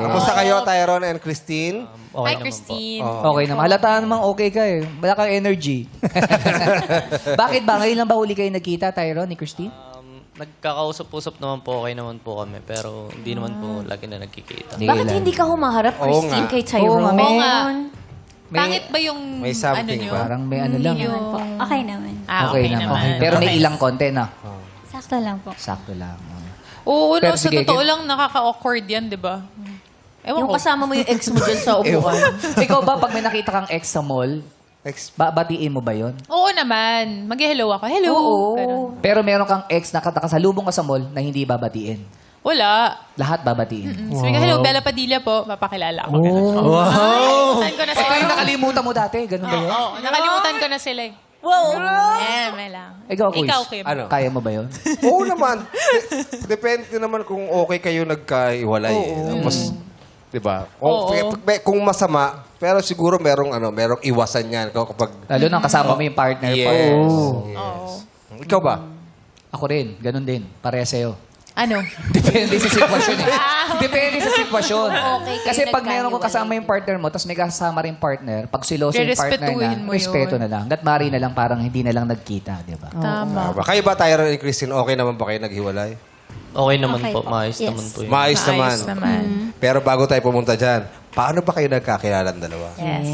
Kamusta kayo, Tyrone and Christine? Okay Hi, naman Christine. Okay naman. Halata namang okay ka eh. Wala kang energy. Bakit ba? Ngayon lang ba huli kayo nagkita, Tyrone ni Christine? Nagkakausap-usap naman po, okay naman po kami. Pero hindi naman po lagi na nagkikita. Bakit hindi ka humaharap, Christine, nga. kay Tyrone? Oo nga, Oo nga. May- Pangit ba yung May something nyo? ba? Parang may ano lang. Yung... Okay naman. Okay naman. Pero may ilang konti na. Sakto lang po. Sakto lang. Oo, Pero no, sa sige, totoo lang, nakaka-awkward yan, di ba? Ewan Yung ko. kasama mo yung ex mo dyan sa upuan. Ikaw ba, pag may nakita kang ex sa mall, batiin mo ba yon? Oo naman. Mag-hello ako. Hello. Ganun. Pero meron kang ex na nakasalubong ka sa mall na hindi babatiin. Wala. Lahat babatiin. Sabi ko, hello, Bella Padilla po. Mapakilala ako. Ganun. Nakalimutan ko na Ito sila. yung nakalimutan mo dati, ganun ba yun? Oo, nakalimutan ko na sila eh. Wow! May lang. Ikaw, Kuis, Ikaw, Kim. Ano? kaya mo ba yun? Oo naman. Depende naman kung okay kayo nagkaiwalay. Tapos, di ba? Kung masama, pero siguro merong iwasan yan kapag... Lalo nang kasama mo yung partner pa. Yes. Ikaw ba? Ako rin, ganun din. Pareha sa'yo. Ano? Depende sa sitwasyon eh. Depende sa sitwasyon. Okay, kayo Kasi pag meron ko nagkahiwalay. kasama yung partner mo, tapos may kasama rin partner, pag siloso yung partner Rerespetuhin na, mo respeto yun. na lang. Mari na lang parang hindi na lang nagkita, di ba? Tama. Kayo ba, Tyrone and Christine, okay naman ba kayo naghiwalay? Okay naman Okay po, po. maayos Yes. naman po yun. Maayos naman. Maayos naman. Pero bago tayo pumunta dyan, paano ba kayo nagkakilala ang dalawa? Yes.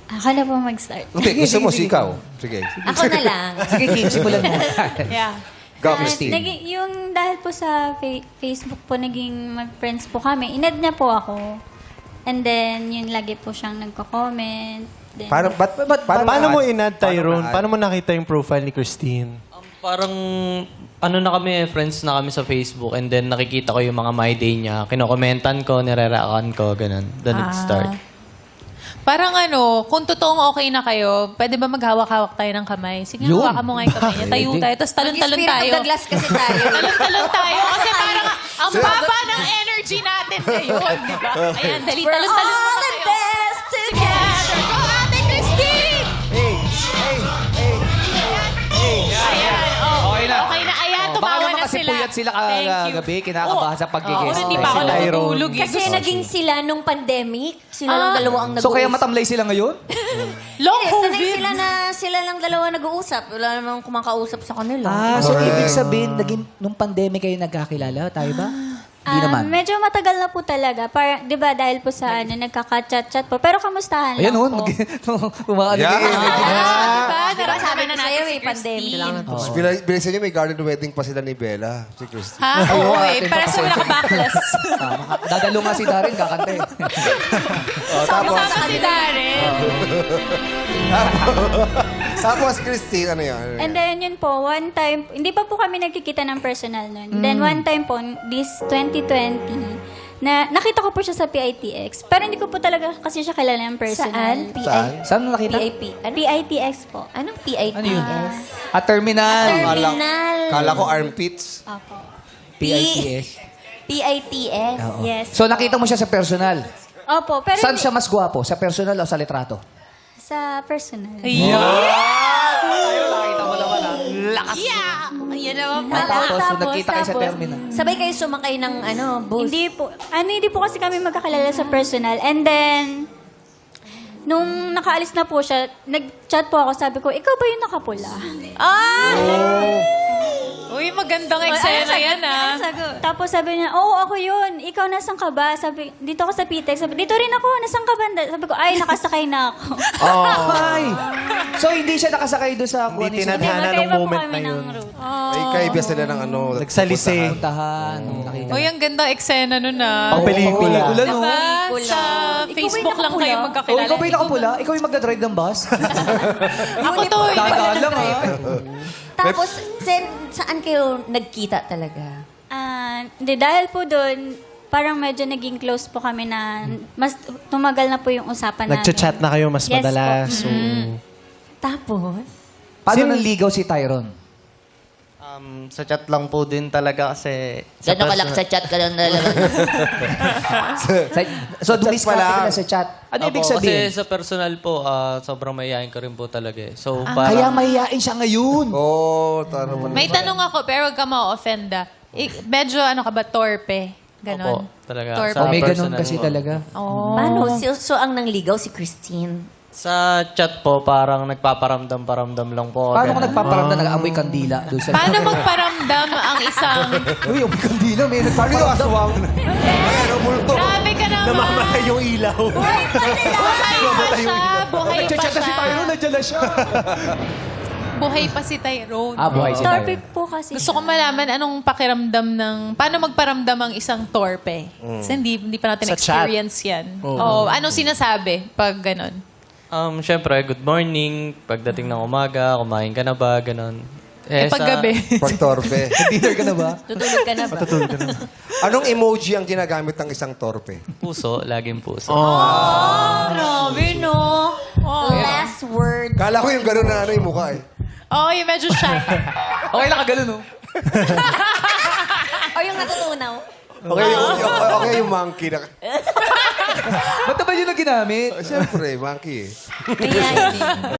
Ako na po mag-start. Hindi, gusto mo, ikaw. Sige. Ako na lang. Sige, Kim, simulan mo. Yeah. Go, Christine. Yung dahil po sa Facebook po, naging mag-friends po kami. Inad niya po ako. And then, yun lagi po siyang nagko-comment. Then, Paano mo inad, Tyrone? ma-add? Paano mo nakita yung profile ni Christine? Parang, ano na kami, friends na kami sa Facebook. And then, nakikita ko yung mga my day niya. Kinokomentan ko, nirerakan ko, ganun. Doon nag-start. Parang kung totoong okay na kayo, pwede ba maghawak-hawak tayo ng kamay? Sige, Yun. hawakan mo nga yung kamay niya. Tayo tayo, tapos talon-talon Mag-spirit tayo. of the glass kasi tayo. Talon-talon tayo. Kasi parang ang baba ng energy natin ngayon, di ba? Ayan, dali, We're talon-talon all mo the tayo. best together. Go, Ate Christine! Ayan, Okay na. Okay na. Ayan, Baka tumawa naman na kasi sila. puyat sila Thank you. kagabi, kinakabahan sa pagiging Oo, hindi pa ako Tyrone. natutulog. eh. Kasi naging sila nung pandemic. Sila lang dalawa ang So kaya nag-uusap. matamlay sila ngayon? Long Sanay COVID. sila lang dalawa nag-uusap. Wala namang kumakausap sa kanila. So ibig sabihin, nung pandemic kayo nagkakilala, tayo ba? Hindi naman. Medyo matagal na po talaga. Para, di ba, dahil po sa nagkaka-chat-chat po. Pero kamustahan Ayan, lang oh, po. umaano Yeah. yung energy. Diba? Diba sabi na natin sa'yo si eh, pandemic. Christine. Tapos bilisan niyo, may garden wedding pa sila ni Bella. Si Christine. Ha? Oo, atin Parang pa sa kasi. naka-backless. Dadalo nga si Darren, kakanta eh. Kasama si Darren. Tapos, Christine, ano yan? And then, yun po, one time, hindi pa po kami nagkikita ng personal nun. Then, one time po, this 2020, na nakita ko po siya sa PITX. Pero hindi ko po talaga kasi siya kilala ng personal. Saan? Saan mo nakita? PIP. PITX po. Anong PITS? Ano yun? Terminal. Terminal. Kala ko armpits. Opo. PITS. PITS. Yes. So nakita mo siya sa personal. Opo, pero Saan hindi- siya mas gwapo? Sa personal o sa litrato? sa personal. Nakita mo naman ah. Yeah! Yan naman Tapos, pala. so nagkita kayo sa terminal. Sabay kayo sumakay ng bus. Hindi po kasi kami magkakilala sa personal. And then, nung nakaalis na po siya, nag-chat po ako, sabi ko, ikaw ba yung nakapula? Uy, magandang eksena yan, ah. Tapos sabi niya, oo, ako yun. Ikaw, nasan ka ba? Sabi, dito ako sa PTEX. Sabi, dito rin ako. Nasan ka ba? Sabi ko, ay, nakasakay na ako. Ay! So hindi siya nakasakay doon sa kuha Hindi ni Sino. tinadhana ng Magkaiba po moment kami na ng yun. route. Ay, kaibig sila ng Nagsalisi. Puntahan. Nakita. Uy, ang gandang eksena nun, ah. Pang pelikula. Pelikula, no? Diba? Pelikula. Sa Ikaw ba Facebook yung lang kayo nakapula? Oh, magkakilala. ikaw ba yung nakapula? Ikaw yung magdadrive ng bus? Ako to, eh. Dadaan lang ah. Tapos, saan kayo nagkita talaga? Hindi, dahil po doon, parang medyo naging close po kami na mas tumagal na po yung usapan namin. Nagchat na kayo mas Yes po. madalas. So, Tapos? Paano nanligaw si Tyrone? Sa chat lang po din talaga kasi... Gano'n ka lang sa chat ka lang nalaman. So, dumis ka pala. na sa chat. Ano ibig Opo, sabihin? Kasi sa personal po, sobrang mayayain ko rin po talaga eh. So, Kaya parang... mahihain siya ngayon. Oo, tara mo. May tanong ako, pero huwag ka ma-offend, ah. Medyo, ka ba, torpe? Ganon. Opo. Talaga. Torpe. Sa May ganun personal kasi mo. talaga. Oh. Paano? So, ang nangligaw si Christine. Sa chat po, parang nagpaparamdam-paramdam lang po. Paano kung Ganun. nagpaparamdam, nag-aamoy kandila doon sa... Paano magparamdam ang isang... Uy, amoy kandila, may Paano yung nagpaparamdam. aswang? Ay, ano, multo. Grabe ka naman. Namamatay yung ilaw. Buhay pa siya. Buhay pa Nag-chat na si siya. Tyrone, nandiyan na siya. Buhay pa si Tyrone. Ah, buhay si Torpe Tyrone. po kasi Gusto ko siya. malaman anong pakiramdam ng... Paano magparamdam ang isang torpe? Kasi hindi pa natin Sa chat. experience yan. Oh. Anong sinasabi pag ganon? Siyempre, good morning. Pagdating ng umaga, kumain ka na ba? Ganon. Pag gabi. Pagtorpe. Dinner ka na ba? Tutulog ka na ba? Anong emoji ang ginagamit ng isang torpe? Puso, laging puso. Grabe, no? Last word. Kala ko yung gano'n na ano yung mukha eh. Oh, yung medyo shy. Okay lang ka ganun, no? O yung natutunaw. Okay yung monkey na. Ba't naman yun na ginamit? Siyempre, monkey eh. Kaya,